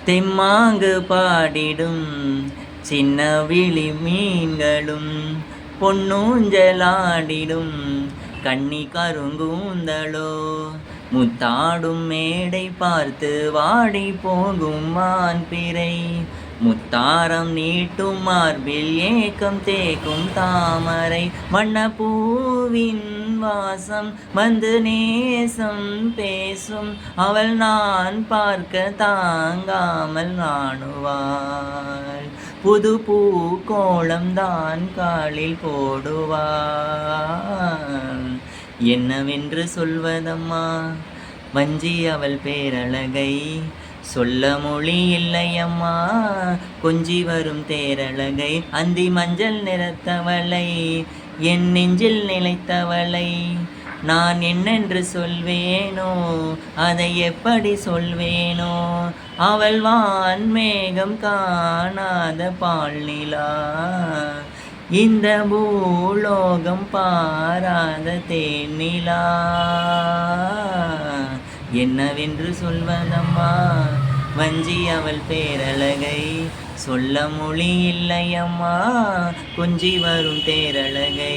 தெம்மாங்கு பாடிடும் சின்ன விழி மீன்களும் பொன்னூஞ்சலாடிடும் கண்ணி கருங்கூந்தலோ முத்தாடும் மேடை பார்த்து வாடி போகும் மான் பிறை முத்தாரம் நீட்டும் மார்பில் ஏக்கம் தேக்கும் தாமரை வண்ணப்பூவின் வாசம் வந்து நேசம் பேசும் அவள் நான் பார்க்க தாங்காமல் நாணுவாள் புது பூ கோலம்தான் காலில் போடுவாள் என்னவென்று சொல்வதம்மா வஞ்சி அவள் பேரழகை சொல்ல மொழி இல்லையம்மா கொஞ்சி வரும் தேரழகை அந்தி மஞ்சள் நிறத்தவளை என் நெஞ்சில் நிலைத்தவளை நான் என்னென்று சொல்வேனோ அதை எப்படி சொல்வேனோ அவள் வான்மேகம் காணாத பால்நிலா இந்த பூலோகம் பாராத தேனிலா என்னவென்று சொல்வதம்மா வஞ்சி அவள் பேரழகை சொல்ல மொழி இல்லையம்மா கொஞ்சி வரும் தேரழகை